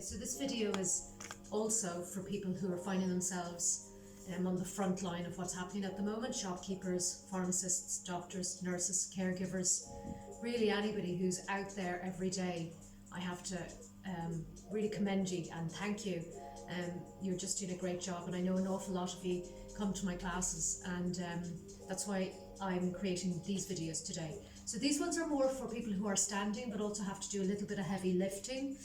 So this video is also for people who are finding themselves on the front line of what's happening at the moment. Shopkeepers, pharmacists, doctors, nurses, caregivers, really anybody who's out there every day. I have to really commend you and thank you. You're just doing a great job, and I know an awful lot of you come to my classes, and that's why I'm creating these videos today. So these ones are more for people who are standing but also have to do a little bit of heavy lifting.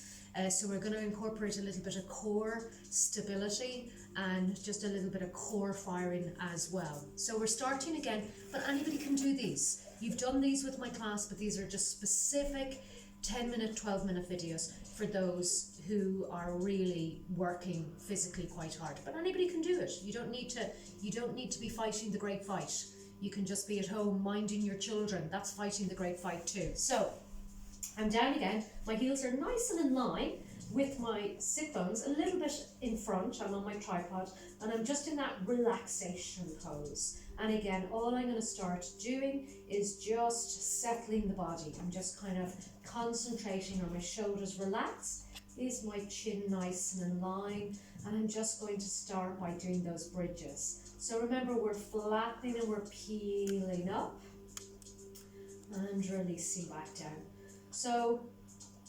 So we're going to incorporate a little bit of core stability and just a little bit of core firing as well. So we're starting again, but anybody can do these. You've done these with my class, but these are just specific 10-minute, 12-minute videos for those who are really working physically quite hard. But anybody can do it. You don't need to be fighting the great fight. You can just be at home minding your children. That's fighting the great fight too. So I'm down again. My heels are nice and in line with my sit bones a little bit in front. I'm on my tripod and I'm just in that relaxation pose. And again, all I'm going to start doing is just settling the body. I'm just kind of concentrating on my shoulders relaxed. Is my chin nice and in line? And I'm just going to start by doing those bridges. So remember, we're flattening and we're peeling up and releasing back down. So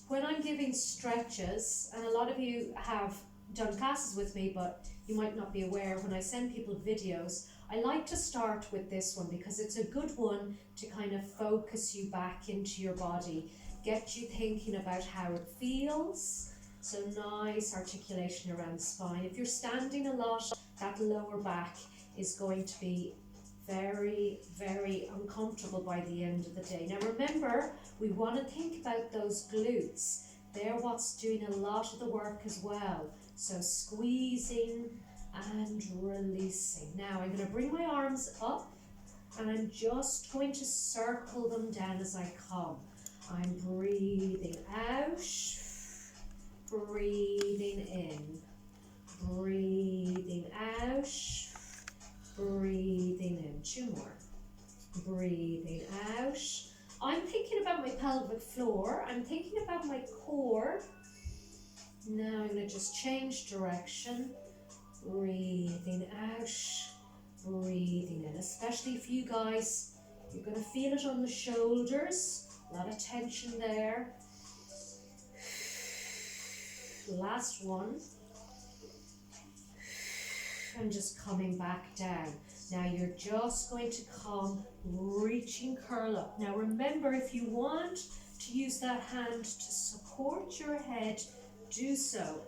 when I'm giving stretches, and a lot of you have done classes with me, but you might not be aware, when I send people videos, I like to start with this one because it's a good one to kind of focus you back into your body, get you thinking about how it feels. So nice articulation around the spine. If you're standing a lot, that lower back is going to be very, very uncomfortable by the end of the day. Now remember, we want to think about those glutes. They're what's doing a lot of the work as well. So squeezing and releasing. Now I'm going to bring my arms up and I'm just going to circle them down as I come. I'm breathing out, breathing in, breathing out, breathing in. Two more. Breathing out. I'm thinking about my pelvic floor. I'm thinking about my core. Now I'm going to just change direction. Breathing out, breathing in. Especially if you guys, you're going to feel it on the shoulders. A lot of tension there. Last one. And just coming back down. Now you're just going to come, reaching, curl up. Now remember, if you want to use that hand to support your head, do so.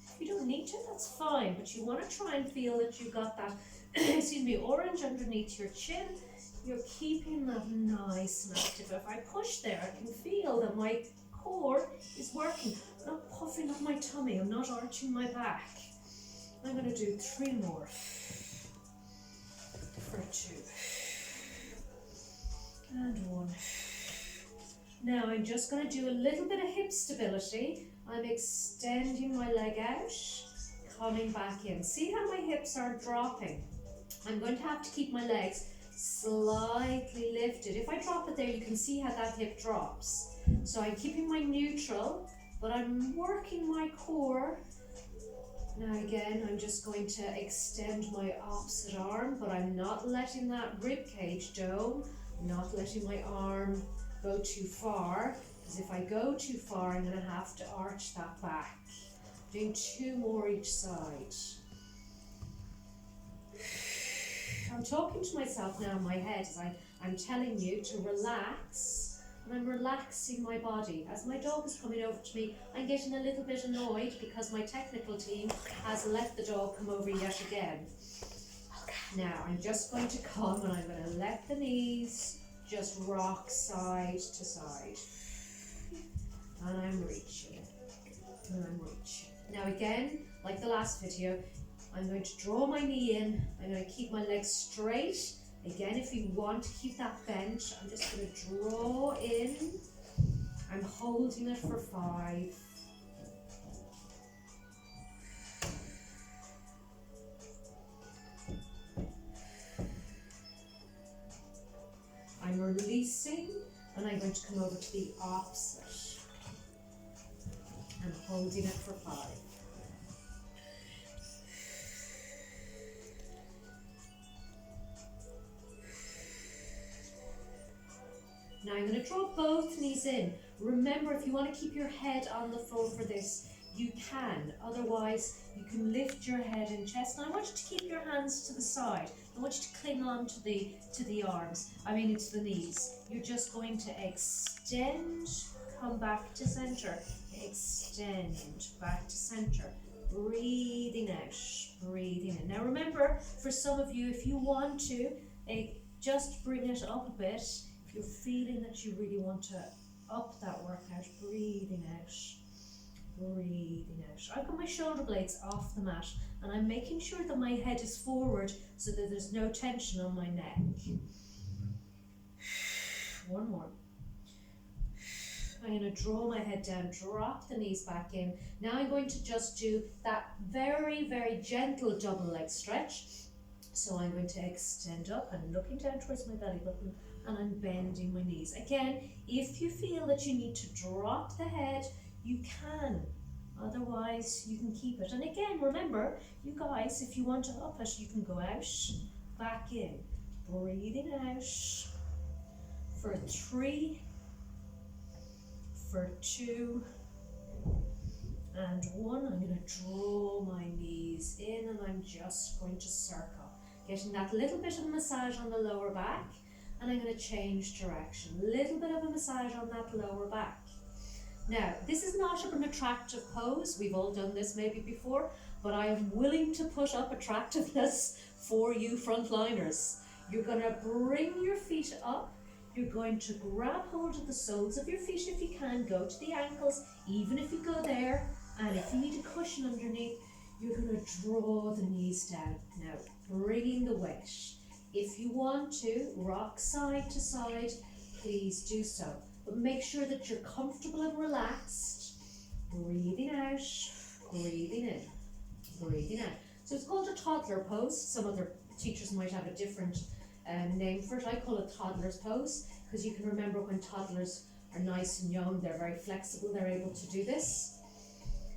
If you don't need to, that's fine, but you want to try and feel that you got that, excuse me, orange underneath your chin. You're keeping that nice and active. If I push there, I can feel that my core is working. I'm not puffing up my tummy, I'm not arching my back. I'm going to do 3 more. For 2. And 1. Now I'm just going to do a little bit of hip stability. I'm extending my leg out, coming back in. See how my hips are dropping? I'm going to have to keep my legs slightly lifted. If I drop it there, you can see how that hip drops. So I'm keeping my neutral, but I'm working my core. Now again, I'm just going to extend my opposite arm, but I'm not letting that rib cage dome, not letting my arm go too far, because if I go too far, I'm going to have to arch that back. Doing 2 more each side. I'm talking to myself now in my head as I'm telling you to relax. And I'm relaxing my body. As my dog is coming over to me, I'm getting a little bit annoyed because my technical team has let the dog come over yet again. Now I'm just going to come and I'm going to let the knees just rock side to side. And I'm reaching. And I'm reaching. Now again, like the last video, I'm going to draw my knee in. I'm going to keep my legs straight. Again, if you want to keep that bent, I'm just going to draw in. I'm holding it for 5. I'm releasing, and I'm going to come over to the opposite. And Holding it for 5. Now I'm going to draw both knees in. Remember, if you want to keep your head on the floor for this, you can. Otherwise, you can lift your head and chest. And I want you to keep your hands to the side. I want you to cling on to the arms. To the knees. You're just going to extend, come back to center. Extend, back to center. Breathing out, breathing in. Now remember, for some of you, if you want to, just bring it up a bit. If you're feeling that you really want to up that workout, breathing out, breathing out. I've got my shoulder blades off the mat and I'm making sure that my head is forward so that there's no tension on my neck. One more. I'm going to draw my head down, drop the knees back in. Now I'm going to just do that very, very gentle double leg stretch. So I'm going to extend up and looking down towards my belly button, and I'm bending my knees. Again, if you feel that you need to drop the head, you can. Otherwise, you can keep it. And again, remember, you guys, if you want to up it, you can go out, back in. Breathing out for 3, for 2, and 1. I'm going to draw my knees in and I'm just going to circle. Getting that little bit of massage on the lower back, and I'm going to change direction. Little bit of a massage on that lower back. Now, this is not an attractive pose. We've all done this maybe before, but I am willing to put up attractiveness for you frontliners. You're going to bring your feet up. You're going to grab hold of the soles of your feet if you can. Go to the ankles, even if you go there. And if you need a cushion underneath, you're going to draw the knees down. Now, bringing the weight. If you want to rock side to side, please do so. But make sure that you're comfortable and relaxed. Breathing out, breathing in, breathing out. So it's called a toddler pose. Some other teachers might have a different name for it. I call it toddler's pose because you can remember when toddlers are nice and young, they're very flexible, they're able to do this.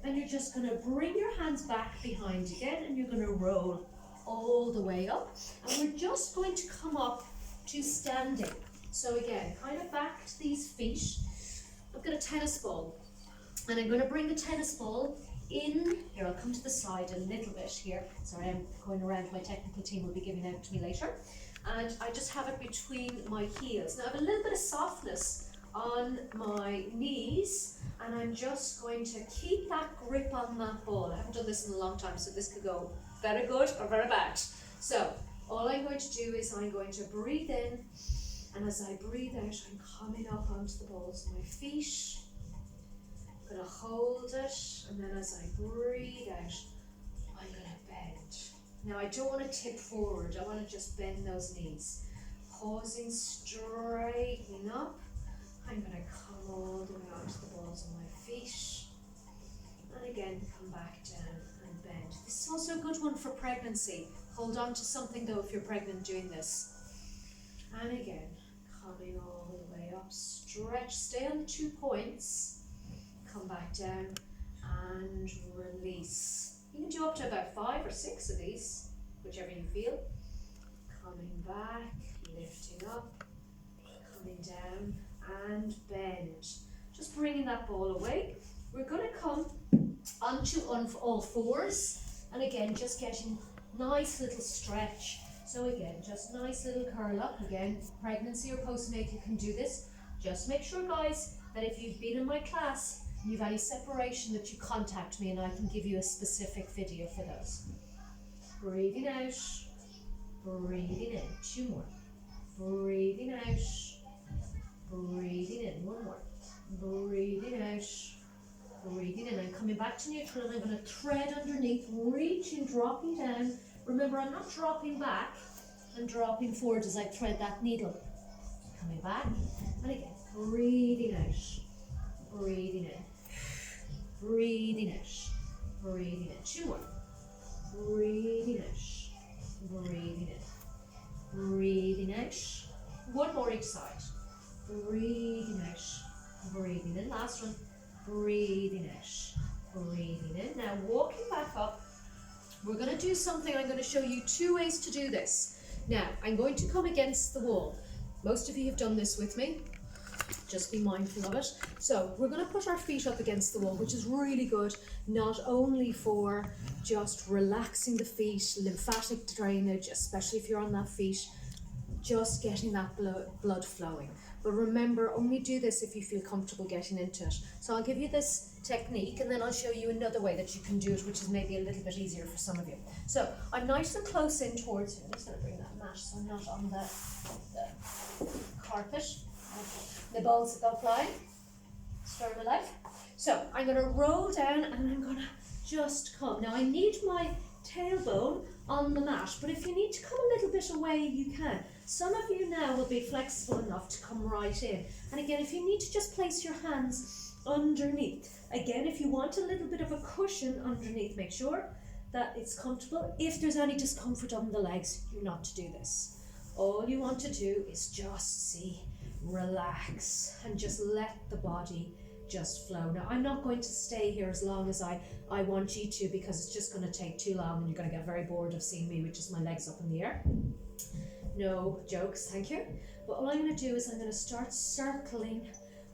And you're just going to bring your hands back behind again, and you're going to roll all the way up. And we're just going to come up to standing. So again, kind of back to these feet. I've got a tennis ball, and I'm going to bring the tennis ball in. Here, I'll come to the side a little bit here. Sorry, I'm going around. My technical team will be giving out to me later. And I just have it between my heels. Now I have a little bit of softness on my knees, and I'm just going to keep that grip on that ball. I haven't done this in a long time, so this could go very good or very bad. So all I'm going to do is I'm going to breathe in, and as I breathe out, I'm coming up onto the balls of my feet. I'm going to hold it, and then as I breathe out, I'm going to bend. Now I don't want to tip forward, I want to just bend those knees. Pausing, straightening up. I'm going to come all the way onto the balls of my feet. And again, come back down and bend. This is also a good one for pregnancy. Hold on to something though if you're pregnant doing this. And again, coming all the way up. Stretch, stay on the 2 points. Come back down and release. You can do up to about 5 or 6 of these, whichever you feel. Coming back, lifting up, coming down and bend. Just bringing that ball away. We're going to come onto on all fours, and again just getting nice little stretch. So again, just nice little curl up. Again, pregnancy or postnatal can do this. Just make sure, guys, that if you've been in my class and you've any separation, that you contact me and I can give you a specific video for those. Breathing out, breathing in. 2 more. Breathing out, breathing in. 1 more. Breathing out, breathing in. I'm coming back to neutral, and I'm going to thread underneath, reaching, dropping down. Remember, I'm not dropping back, I'm dropping forward as I thread that needle. Coming back, and again, breathing out, breathing in, breathing out, breathing in. 2 more. Breathing out, breathing in, breathing out. 1 more each side. Breathing out, breathing in. Last one. Breathing out, Breathing in. Now walking back up. We're going to do something. I'm going to show you 2 ways to do this. Now, I'm going to come against the wall. Most of you have done this with me. Just be mindful of it. So we're going to put our feet up against the wall, which is really good, not only for just relaxing the feet, lymphatic drainage, especially if you're on that feet, just getting that blood flowing. But remember, only do this if you feel comfortable getting into it. So I'll give you this technique and then I'll show you another way that you can do it, which is maybe a little bit easier for some of you. So I'm nice and close in towards you. I'm just going to bring that mat so I'm not on the carpet. The balls that go flying. Story of my life. So I'm going to roll down and I'm going to just come. Now I need my tailbone on the mat, but if you need to come a little bit away, you can. Some of you now will be flexible enough to come right in. And again, if you need to just place your hands underneath. Again, if you want a little bit of a cushion underneath, make sure that it's comfortable. If there's any discomfort on the legs, you're not to do this. All you want to do is just relax and just let the body just flow. Now, I'm not going to stay here as long as I want you to, because it's just going to take too long and you're going to get very bored of seeing me with just my legs up in the air. No jokes, thank you. But all I'm going to do is I'm going to start circling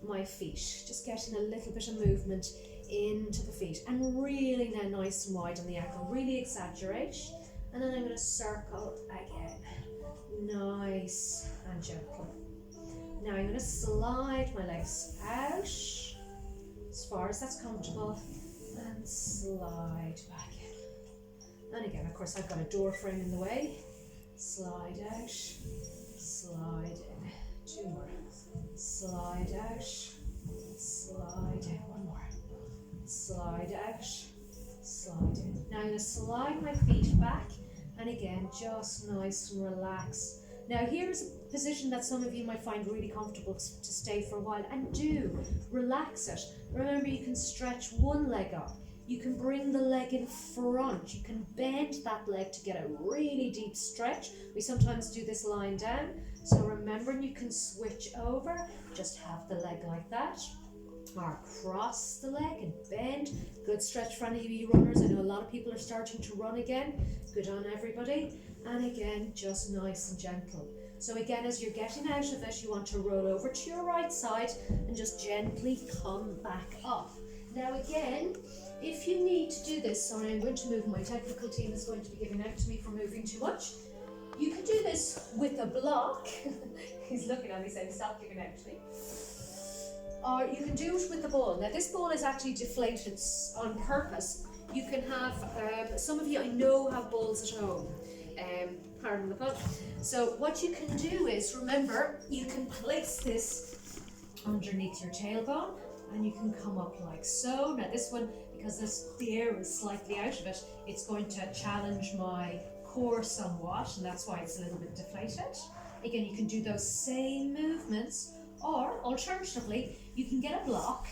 my feet, just getting a little bit of movement into the feet and really now nice and wide on the ankle, really exaggerate. And then I'm going to circle again, nice and gentle. Now I'm going to slide my legs out as far as that's comfortable and slide back in. And again, of course, I've got a door frame in the way. Slide out, slide in. 2 more. Slide out, slide in. 1 more. Slide out, slide in. Now I'm going to slide my feet back and again, just nice and relaxed. Now here's a position that some of you might find really comfortable to stay for a while, and do relax it. Remember, you can stretch one leg up. You can bring the leg in front. You can bend that leg to get a really deep stretch. We sometimes do this lying down. So remember, you can switch over. Just have the leg like that. Or cross the leg and bend. Good stretch for any of you runners. I know a lot of people are starting to run again. Good on everybody. And again, just nice and gentle. So again, as you're getting out of it, you want to roll over to your right side and just gently come back up. Now again, if you need to do this, sorry, I'm going to move, my technical team is going to be giving out to me for moving too much. You can do this with a block. He's looking at me saying, stop giving out to me. Or you can do it with the ball. Now this ball is actually deflated on purpose. You can have, some of you I know have balls at home. Pardon the pun. So what you can do is, remember, you can place this underneath your tailbone and you can come up like so. Now this one, because the air is slightly out of it, it's going to challenge my core somewhat, and that's why it's a little bit deflated. Again, you can do those same movements, or alternatively, you can get a block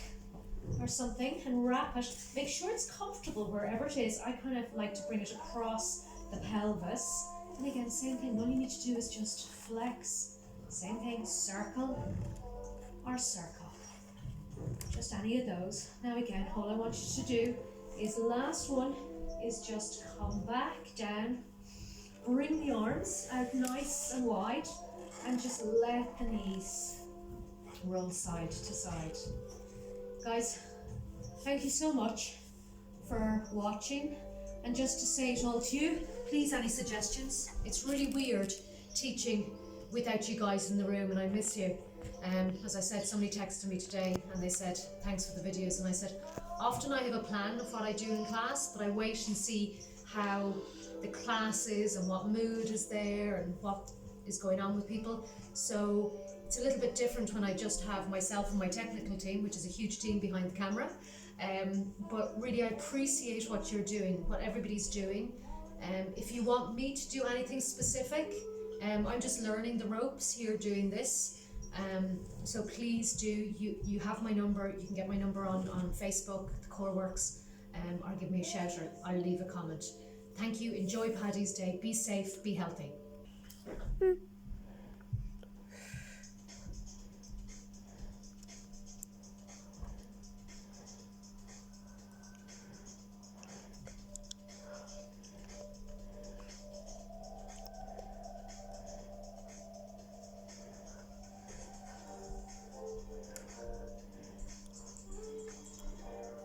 or something and wrap it. Make sure it's comfortable wherever it is. I kind of like to bring it across the pelvis. And again, same thing, all you need to do is just flex. Same thing, circle or circle. Just any of those. Now again, all I want you to do is, last one, is just come back down, bring the arms out nice and wide, and just let the knees roll side to side. Guys, thank you so much for watching. And just to say it all to you, please, any suggestions? It's really weird teaching without you guys in the room, and I miss you. As I said, somebody texted me today and they said, thanks for the videos. And I said, often I have a plan of what I do in class, but I wait and see how the class is and what mood is there and what is going on with people. So it's a little bit different when I just have myself and my technical team, which is a huge team behind the camera. But really, I appreciate what you're doing, what everybody's doing. If you want me to do anything specific, I'm just learning the ropes here doing this. So please do, you have my number, you can get my number on Facebook, the Core Works, or give me a shout, or I'll leave a comment. Thank you, enjoy Paddy's Day, be safe, be healthy.